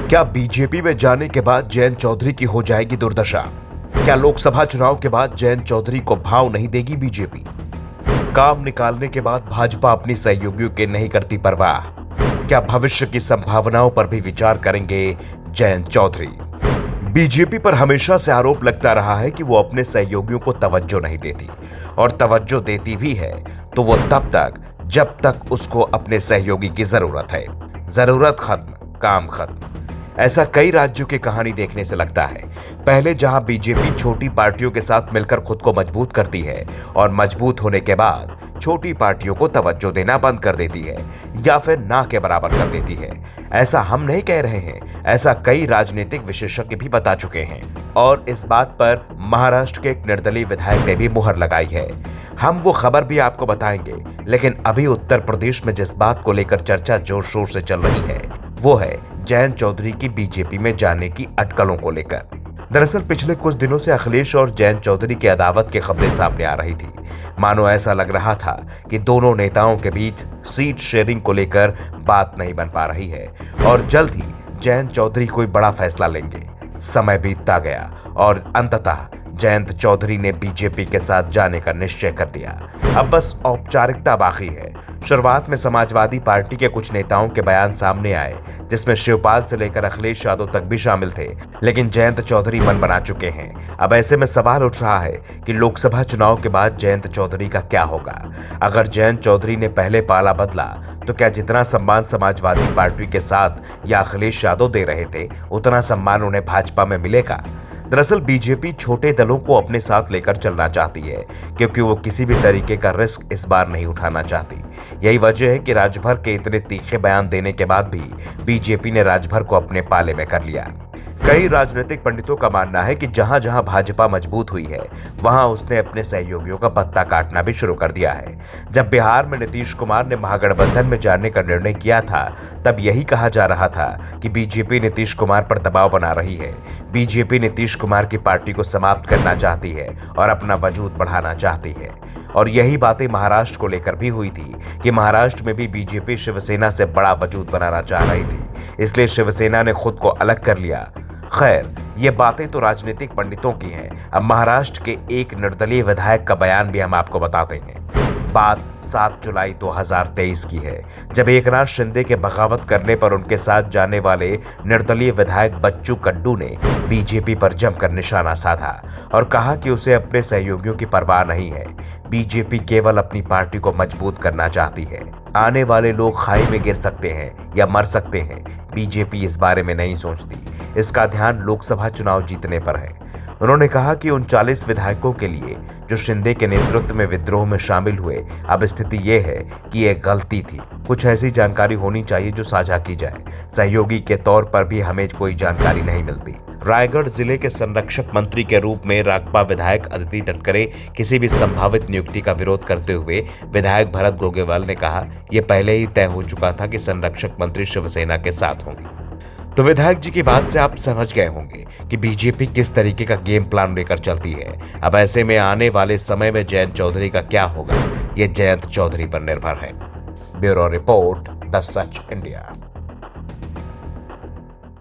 क्या बीजेपी में जाने के बाद जयंत चौधरी की हो जाएगी दुर्दशा? क्या लोकसभा चुनाव के बाद जयंत चौधरी को भाव नहीं देगी बीजेपी? काम निकालने के बाद भाजपा अपनी सहयोगियों की नहीं करती परवाह? क्या भविष्य की संभावनाओं पर भी विचार करेंगे जयंत चौधरी? बीजेपी पर हमेशा से आरोप लगता रहा है कि वो अपने सहयोगियों को तवज्जो नहीं देती, और तवज्जो देती भी है तो वो तब तक जब तक उसको अपने सहयोगी की जरूरत है। जरूरत खत्म, काम खत्म। ऐसा कई राज्यों की कहानी देखने से लगता है। पहले जहां बीजेपी छोटी पार्टियों के साथ मिलकर खुद को मजबूत करती है और मजबूत होने के बाद छोटी पार्टियों को तवज्जो देना बंद कर देती है या फिर ना के बराबर कर देती है। ऐसा हम नहीं कह रहे हैं, ऐसा कई राजनीतिक विशेषज्ञ भी बता चुके हैं, और इस बात पर महाराष्ट्र के एक निर्दलीय विधायक ने भी मुहर लगाई है। हम वो खबर भी आपको बताएंगे, लेकिन अभी उत्तर प्रदेश में जिस बात को लेकर चर्चा जोर शोर से चल रही है वो है जयंत चौधरी की बीजेपी में जाने की अटकलों को लेकर। दरअसल पिछले कुछ दिनों से अखिलेश और जयंत चौधरी की अदावत की खबरें सामने आ रही थी। मानो ऐसा लग रहा था कि दोनों नेताओं के बीच सीट शेयरिंग को लेकर बात नहीं बन पा रही है और जल्द ही जयंत चौधरी कोई बड़ा फैसला लेंगे। समय बीतता गया और अंततः जयंत चौधरी ने बीजेपी के साथ जाने का निश्चय कर लिया। अब बस औपचारिकता बाकी है। शुरुआत में समाजवादी पार्टी के कुछ नेताओं के बयान सामने आए, जिसमें शिवपाल से लेकर अखिलेश यादव तक भी शामिल थे, लेकिन जयंत चौधरी मन बना चुके हैं। अब ऐसे में सवाल उठ रहा है कि लोकसभा चुनाव के बाद जयंत चौधरी का क्या होगा। अगर जयंत चौधरी ने पहले पाला बदला तो क्या जितना सम्मान समाजवादी पार्टी के साथ या अखिलेश यादव दे रहे थे उतना सम्मान उन्हें भाजपा में मिलेगा? दरअसल बीजेपी छोटे दलों को अपने साथ लेकर चलना चाहती है, क्योंकि वो किसी भी तरीके का रिस्क इस बार नहीं उठाना चाहती। यही वजह है कि राज्यभर के इतने तीखे बयान देने के बाद भी बीजेपी ने राज्यभर को अपने पाले में कर लिया। कई राजनीतिक पंडितों का मानना है कि जहां जहां भाजपा मजबूत हुई है वहां उसने अपने सहयोगियों का पत्ता काटना भी शुरू कर दिया है। जब बिहार में नीतीश कुमार ने महागठबंधन में जाने का निर्णय किया था, तब यही कहा जा रहा था कि बीजेपी नीतीश कुमार पर दबाव बना रही है। बीजेपी नीतीश कुमार की पार्टी को समाप्त करना चाहती है और अपना वजूद बढ़ाना चाहती है। और यही बातें महाराष्ट्र को लेकर भी हुई थी कि महाराष्ट्र में भी बीजेपी शिवसेना से बड़ा वजूद बनाना चाह रही थी, इसलिए शिवसेना ने खुद को अलग कर लिया। खैर, ये बातें तो राजनीतिक पंडितों की हैं। अब महाराष्ट्र के एक निर्दलीय विधायक का बयान भी हम आपको बताते हैं। बात 7 जुलाई 2023 की है, जब एकनाथ शिंदे के बगावत करने पर उनके साथ जाने वाले निर्दलीय विधायक बच्चू कड्डू ने बीजेपी पर जमकर निशाना साधा और कहा कि उसे अपने सहयोगियों की परवाह नहीं है। बीजेपी केवल अपनी पार्टी को मजबूत करना चाहती है। आने वाले लोग खाई में गिर सकते हैं या मर सकते हैं, बीजेपी इस बारे में नहीं सोचती। इसका ध्यान लोकसभा चुनाव जीतने पर है। उन्होंने कहा कि 39 विधायकों के लिए जो शिंदे के नेतृत्व में विद्रोह में शामिल हुए, अब स्थिति ये है कि ये गलती थी। कुछ ऐसी जानकारी होनी चाहिए जो साझा की जाए। सहयोगी के तौर पर भी हमें कोई जानकारी नहीं मिलती। रायगढ़ जिले के संरक्षक मंत्री के रूप में राकपा विधायक अदिति तटकरे किसी भी संभावित नियुक्ति का विरोध करते हुए विधायक भरत गोगेवाल ने कहा, यह पहले ही तय हो चुका था कि संरक्षक मंत्री शिवसेना के साथ होंगे। तो विधायक जी की बात से आप समझ गए होंगे कि बीजेपी किस तरीके का गेम प्लान लेकर चलती है। अब ऐसे में आने वाले समय में जयंत चौधरी का क्या होगा, यह जयंत चौधरी पर निर्भर है। Bureau report, the such India.